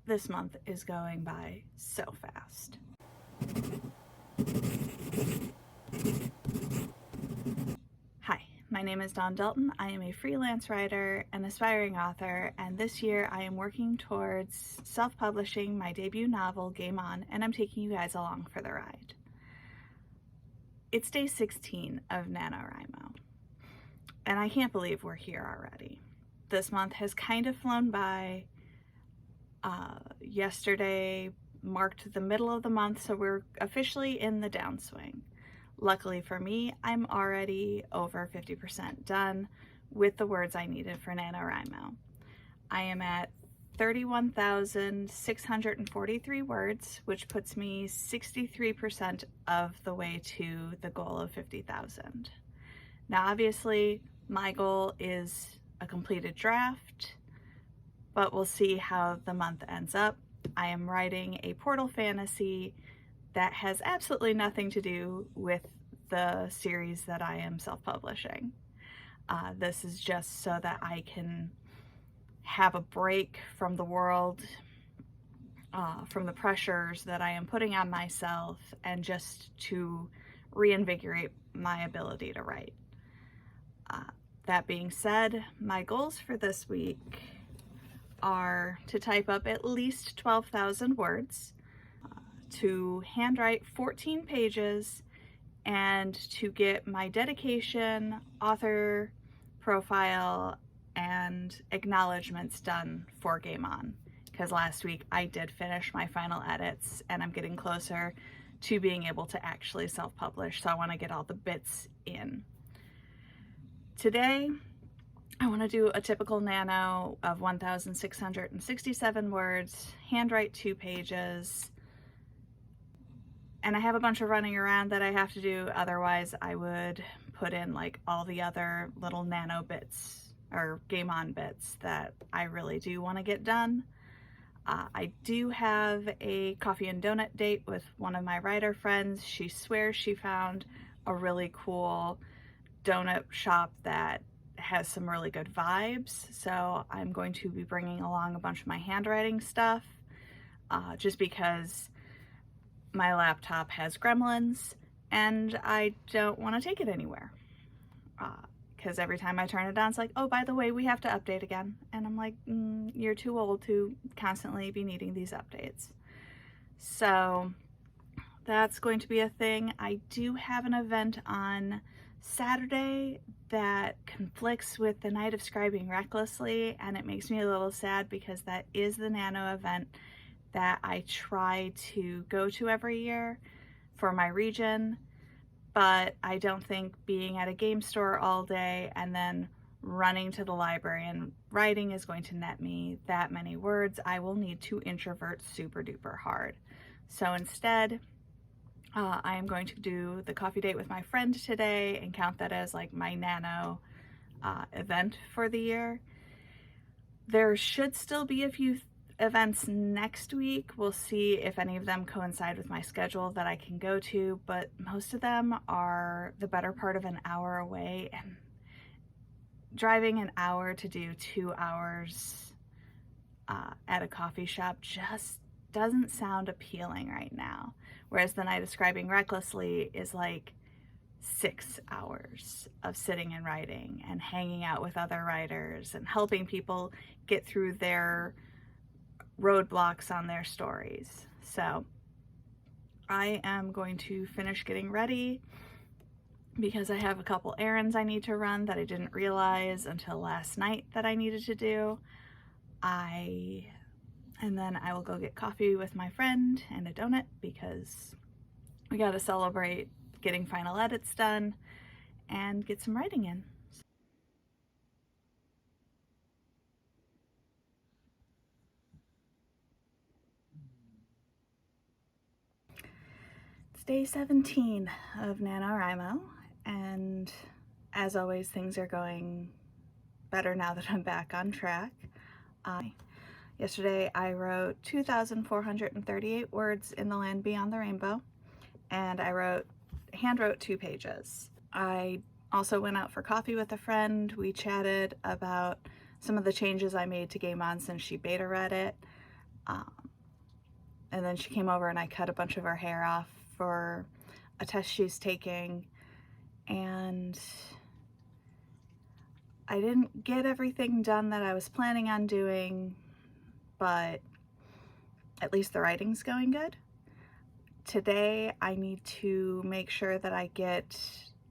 This month is going by so fast. Hi, my name is Dawn Dalton. I am a freelance writer and aspiring author, and this year I am working towards self-publishing my debut novel, Game On, and I'm taking you guys along for the ride. It's day 16 of NaNoWriMo, and I can't believe we're here already. This month has kind of flown by. Yesterday marked the middle of the month, so we're officially in the downswing. Luckily for me, I'm already over 50% done with the words I needed for NaNoWriMo. I am at 31,643 words, which puts me 63% of the way to the goal of 50,000. Now, obviously, my goal is a completed draft, but we'll see how the month ends up. I am writing a portal fantasy that has absolutely nothing to do with the series that I am self-publishing. This is just so that I can have a break from the world, from the pressures that I am putting on myself, and just to reinvigorate my ability to write. That being said, my goals for this week are to type up at least 12,000 words, to handwrite 14 pages, and to get my dedication, author profile, and acknowledgements done for Game On. Because last week I did finish my final edits and I'm getting closer to being able to actually self-publish, so I want to get all the bits in. Today, I want to do a typical nano of 1,667 words, handwrite 2 pages, and I have a bunch of running around that I have to do. Otherwise, I would put in like all the other little nano bits or Game On bits that I really do want to get done. I do have a coffee and donut date with one of my writer friends. She swears she found a really cool donut shop that has some really good vibes, so I'm going to be bringing along a bunch of my handwriting stuff, just because my laptop has gremlins and I don't want to take it anywhere, because every time I turn it on it's like, oh, by the way, we have to update again, and I'm like, you're too old to constantly be needing these updates. So that's going to be a thing. I do have an event on Saturday that conflicts with the night of scribing recklessly, and it makes me a little sad because that is the nano event that I try to go to every year for my region, but I don't think being at a game store all day and then running to the library and writing is going to net me that many words. I will need to introvert super duper hard. So instead, I am going to do the coffee date with my friend today and count that as like my nano event for the year. There should still be a few events next week. We'll see if any of them coincide with my schedule that I can go to, but most of them are the better part of an hour away, and driving an hour to do 2 hours at a coffee shop just doesn't sound appealing right now. Whereas the night of scribing recklessly is like 6 hours of sitting and writing and hanging out with other writers and helping people get through their roadblocks on their stories. So I am going to finish getting ready because I have a couple errands I need to run that I didn't realize until last night that I needed to do. And then I will go get coffee with my friend and a donut because we got to celebrate getting final edits done and get some writing in. It's day 17 of NaNoWriMo, and as always, things are going better now that I'm back on track. Yesterday I wrote 2,438 words in The Land Beyond the Rainbow, and I hand-wrote 2 pages. I also went out for coffee with a friend. We chatted about some of the changes I made to Game On since she beta read it. then she came over and I cut a bunch of her hair off for a test she's taking, and I didn't get everything done that I was planning on doing, but at least the writing's going good. Today I need to make sure that I get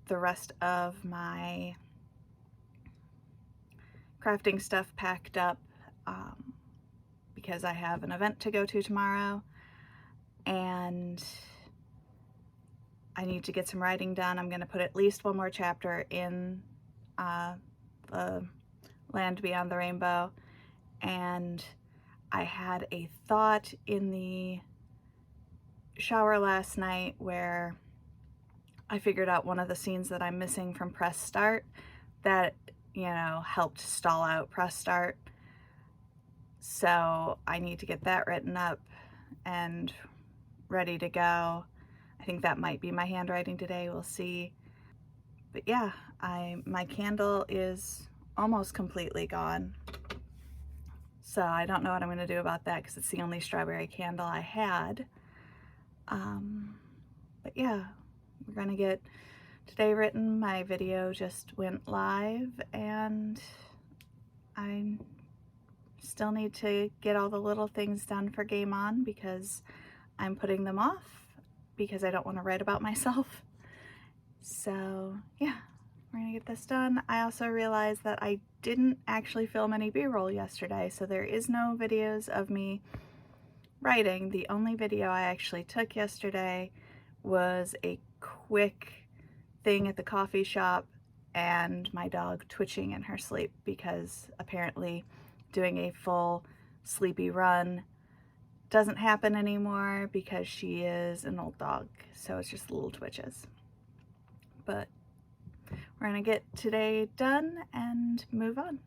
the rest of my crafting stuff packed up because I have an event to go to tomorrow, and I need to get some writing done. I'm going to put at least one more chapter in the Land Beyond the Rainbow, and I had a thought in the shower last night where I figured out one of the scenes that I'm missing from Press Start that, you know, helped stall out Press Start. So I need to get that written up and ready to go. I think that might be my handwriting today, we'll see. But yeah, my candle is almost completely gone. So I don't know what I'm going to do about that because it's the only strawberry candle I had. But yeah, we're going to get today written. My video just went live, and I still need to get all the little things done for Game On because I'm putting them off because I don't want to write about myself. So yeah, we're gonna get this done. I also realized that I didn't actually film any B-roll yesterday, so there is no videos of me writing. The only video I actually took yesterday was a quick thing at the coffee shop and my dog twitching in her sleep, because apparently doing a full sleepy run doesn't happen anymore because she is an old dog, so it's just little twitches. But we're gonna get today done and move on.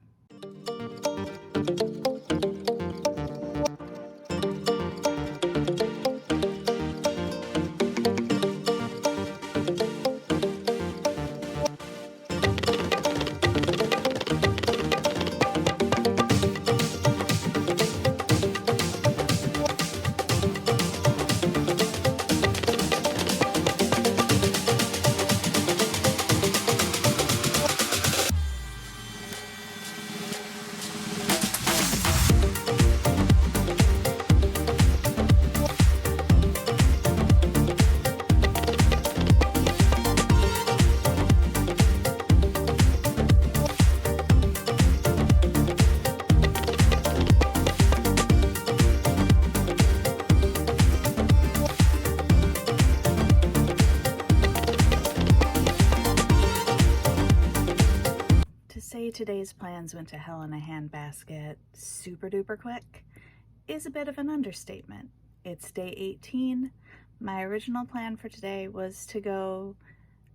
Today's plans went to hell in a handbasket super duper quick is a bit of an understatement. It's day 18. My original plan for today was to go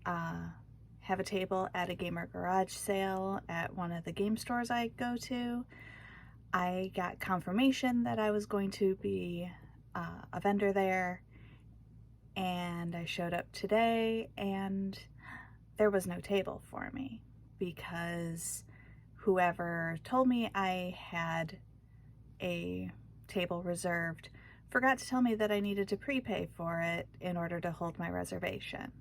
have a table at a gamer garage sale at one of the game stores I go to. I got confirmation that I was going to be a vendor there, and I showed up today and there was no table for me because whoever told me I had a table reserved forgot to tell me that I needed to prepay for it in order to hold my reservation.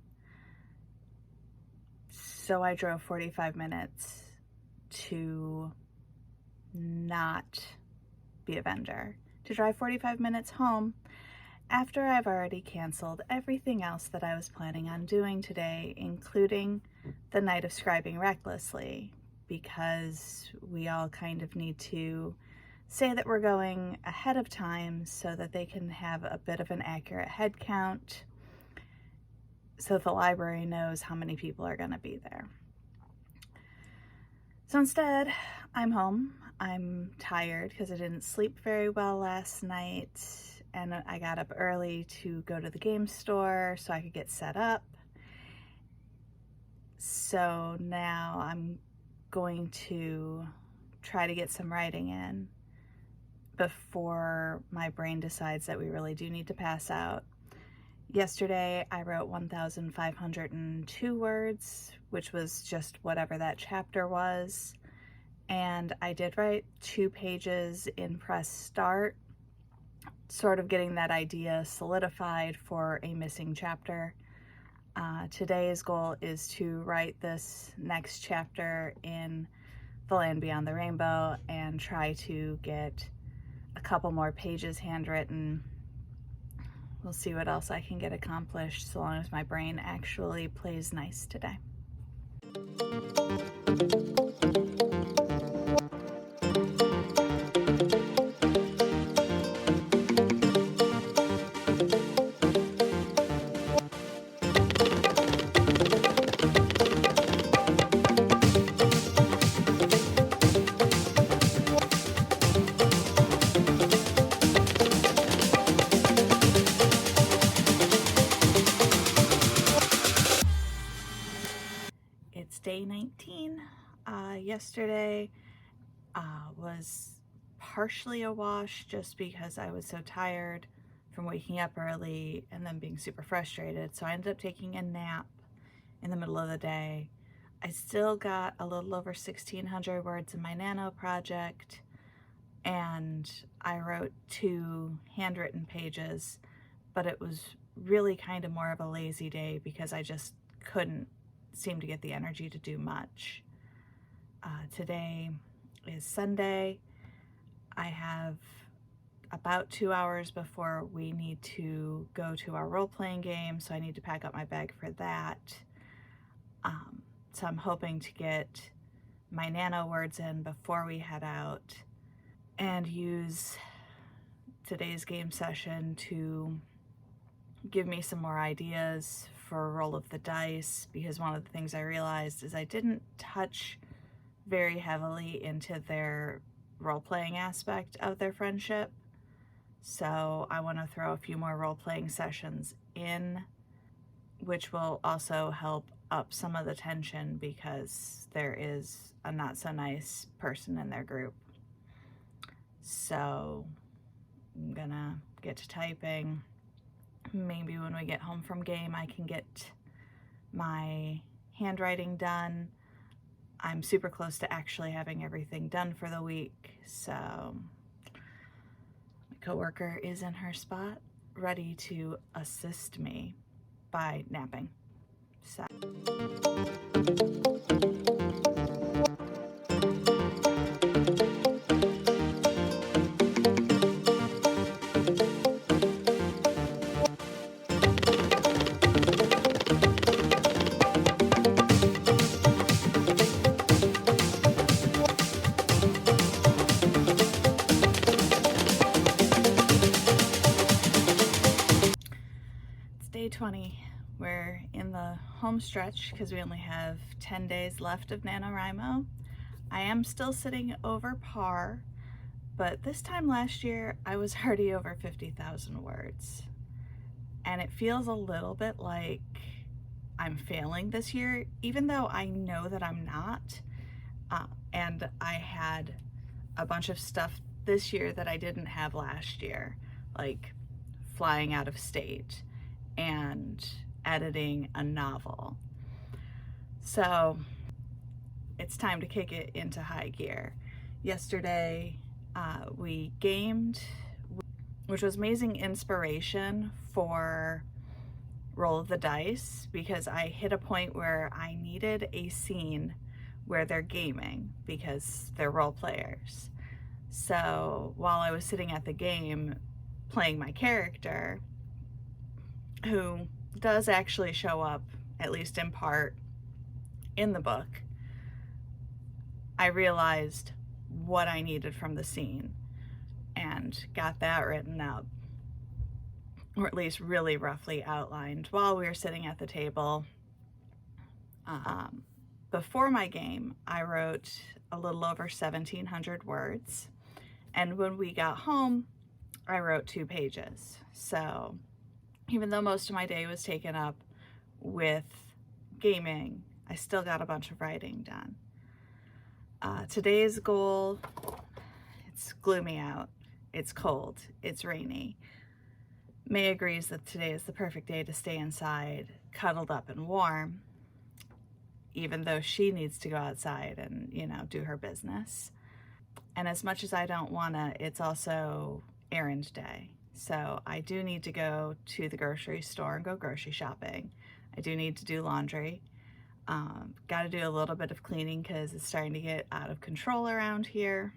So I drove 45 minutes to not be a vendor, to drive 45 minutes home after I've already canceled everything else that I was planning on doing today, including the night of scribing recklessly, because we all kind of need to say that we're going ahead of time so that they can have a bit of an accurate head count so the library knows how many people are going to be there. So instead, I'm home. I'm tired because I didn't sleep very well last night, and I got up early to go to the game store so I could get set up. So now I'm going to try to get some writing in before my brain decides that we really do need to pass out. Yesterday I wrote 1,502 words, which was just whatever that chapter was, and I did write 2 pages in Press Start, sort of getting that idea solidified for a missing chapter. Today's goal is to write this next chapter in The Land Beyond the Rainbow and try to get a couple more pages handwritten. We'll see what else I can get accomplished so long as my brain actually plays nice today. It's day 19. Yesterday was partially a wash just because I was so tired from waking up early and then being super frustrated. So I ended up taking a nap in the middle of the day. I still got a little over 1,600 words in my Nano project, and I wrote 2 handwritten pages, but it was really kind of more of a lazy day because I just couldn't seem to get the energy to do much. Today is Sunday. I have about 2 hours before we need to go to our role-playing game, so I need to pack up my bag for that. So I'm hoping to get my Nano words in before we head out and use today's game session to give me some more ideas for a roll of the dice, because one of the things I realized is I didn't touch very heavily into their role-playing aspect of their friendship. So I want to throw a few more role-playing sessions in, which will also help up some of the tension because there is a not so nice person in their group. So I'm gonna get to typing. Maybe when we get home from game I can get my handwriting done. I'm super close to actually having everything done for the week, so my coworker is in her spot ready to assist me by napping. So day 20. We're in the home stretch because we only have 10 days left of NaNoWriMo. I am still sitting over par, but this time last year I was already over 50,000 words. And it feels a little bit like I'm failing this year, even though I know that I'm not. And I had a bunch of stuff this year that I didn't have last year, like flying out of state and editing a novel. So it's time to kick it into high gear. Yesterday we gamed, which was amazing inspiration for Roll of the Dice, because I hit a point where I needed a scene where they're gaming because they're role players. So while I was sitting at the game playing my character, who does actually show up, at least in part, in the book, I realized what I needed from the scene and got that written up, or at least really roughly outlined while we were sitting at the table. Before my game, I wrote a little over 1,700 words, and when we got home, I wrote 2 pages. So even though most of my day was taken up with gaming, I still got a bunch of writing done. Today's goal, it's gloomy out, it's cold, it's rainy. May agrees that today is the perfect day to stay inside, cuddled up and warm, even though she needs to go outside and, you know, do her business. And as much as I don't wanna, it's also errand day. So I do need to go to the grocery store and go grocery shopping. I do need to do laundry. Got to do a little bit of cleaning because it's starting to get out of control around here.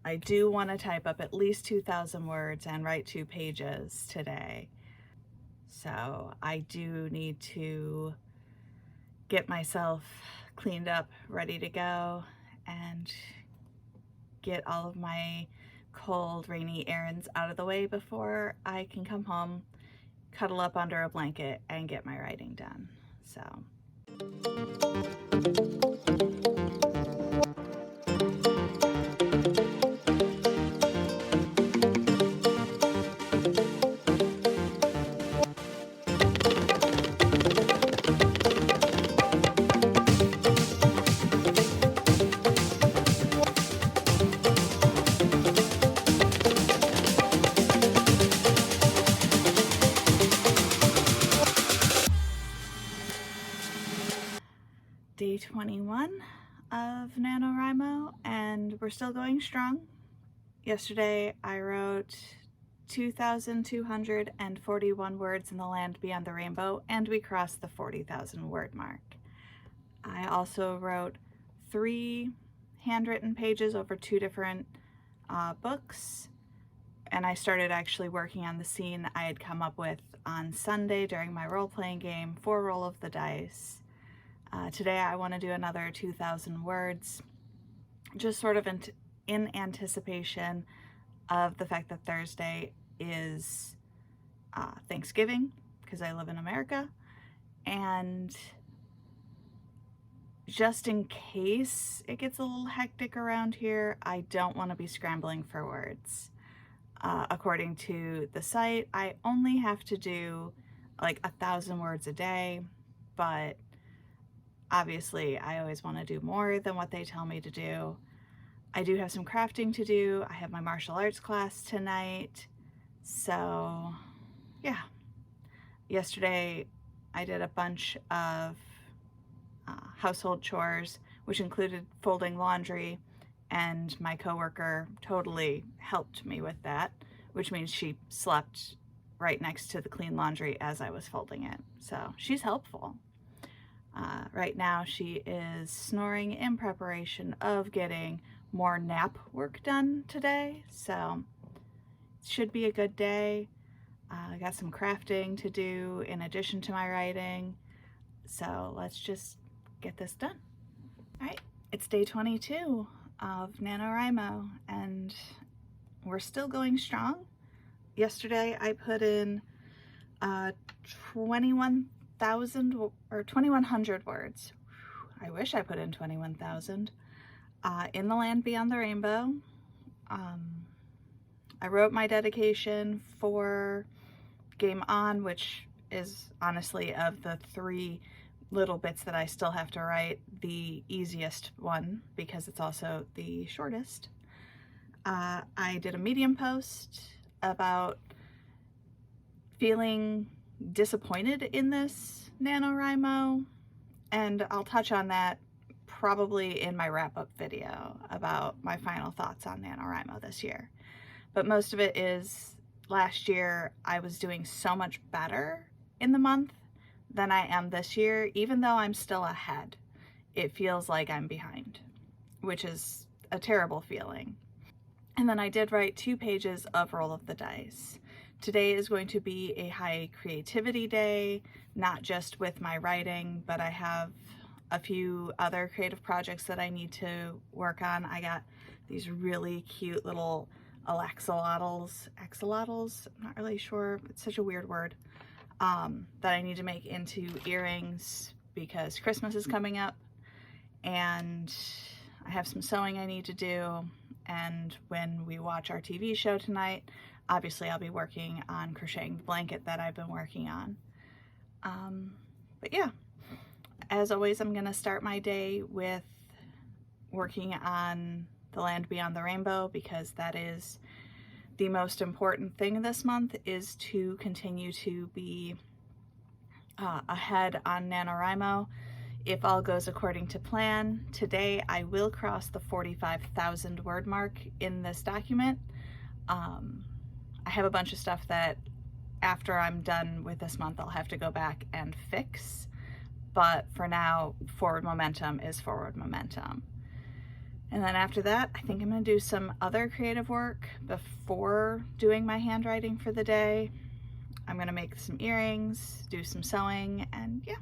I do want to type up at least 2,000 words and write 2 pages today. So I do need to get myself cleaned up, ready to go, and get all of my cold, rainy errands out of the way before I can come home, cuddle up under a blanket, and get my writing done. So. Day 21 of NaNoWriMo, and we're still going strong. Yesterday I wrote 2,241 words in the land beyond the rainbow, and we crossed the 40,000 word mark. I also wrote 3 handwritten pages over 2 different books, and I started actually working on the scene I had come up with on Sunday during my role-playing game for Roll of the Dice. Today I want to do another 2,000 words, just sort of in anticipation of the fact that Thursday is Thanksgiving, because I live in America, and just in case it gets a little hectic around here, I don't want to be scrambling for words. According to the site, I only have to do like 1,000 words a day, but obviously I always want to do more than what they tell me to do. I do have some crafting to do. I have my martial arts class tonight. So yeah, yesterday I did a bunch of household chores, which included folding laundry, and my coworker totally helped me with that, which means she slept right next to the clean laundry as I was folding it. So she's helpful. Right now she is snoring in preparation of getting more nap work done today, so it should be a good day. I got some crafting to do in addition to my writing, so let's just get this done. All right, it's day 22 of NaNoWriMo, and we're still going strong. Yesterday I put in 2,100 words. I wish I put in 21,000 in the land beyond the rainbow. I wrote my dedication for Game On, which is honestly, of the 3 little bits that I still have to write, the easiest one, because it's also the shortest. I did a Medium post about feeling disappointed in this NaNoWriMo, and I'll touch on that probably in my wrap-up video about my final thoughts on NaNoWriMo this year. But most of it is last year I was doing so much better in the month than I am this year. Even though I'm still ahead, it feels like I'm behind, which is a terrible feeling. And then I did write 2 pages of Roll of the Dice. Today is going to be a high creativity day, not just with my writing, but I have a few other creative projects that I need to work on. I got these really cute little axolotls, I'm not really sure, it's such a weird word, that I need to make into earrings because Christmas is coming up, and I have some sewing I need to do, and when we watch our TV show tonight, obviously I'll be working on crocheting the blanket that I've been working on. But yeah, as always, I'm gonna start my day with working on the land beyond the rainbow, because that is the most important thing this month, is to continue to be ahead on NaNoWriMo. If all goes according to plan, today I will cross the 45,000 word mark in this document. I have a bunch of stuff that after I'm done with this month, I'll have to go back and fix. But for now, forward momentum is forward momentum. And then after that, I think I'm gonna do some other creative work before doing my handwriting for the day. I'm gonna make some earrings, do some sewing, and yeah.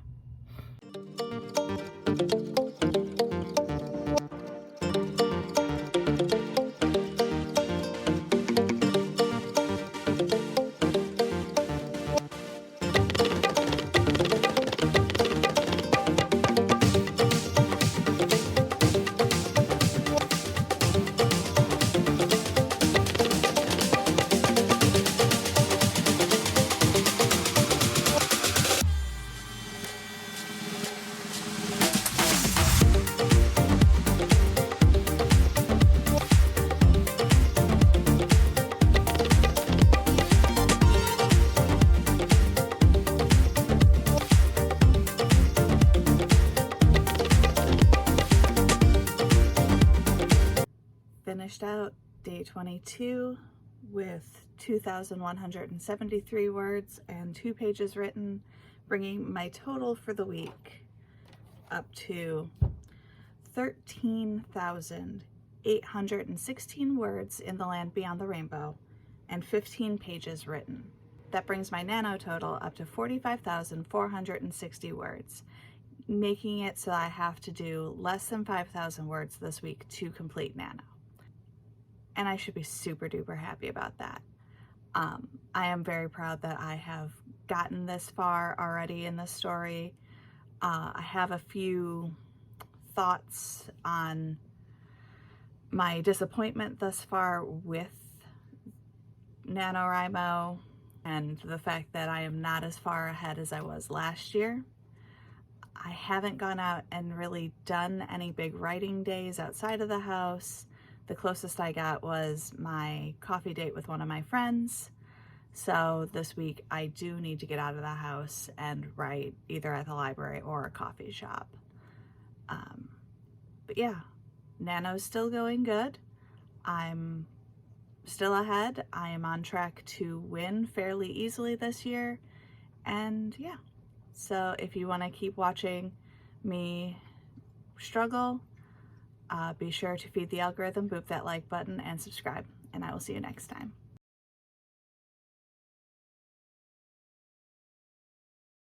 Finished out day 22 with 2,173 words and 2 pages written, bringing my total for the week up to 13,816 words in the land beyond the rainbow and 15 pages written. That brings my Nano total up to 45,460 words, making it so I have to do less than 5,000 words this week to complete Nano. And I should be super duper happy about that. I am very proud that I have gotten this far already in the story. I have a few thoughts on my disappointment thus far with NaNoWriMo and the fact that I am not as far ahead as I was last year. I haven't gone out and really done any big writing days outside of the house. The closest I got was my coffee date with one of my friends. So this week I do need to get out of the house and write either at the library or a coffee shop. But yeah, Nano's still going good. I'm still ahead. I am on track to win fairly easily this year. And yeah, so if you want to keep watching me struggle, be sure to feed the algorithm, boop that like button, and subscribe, and I will see you next time.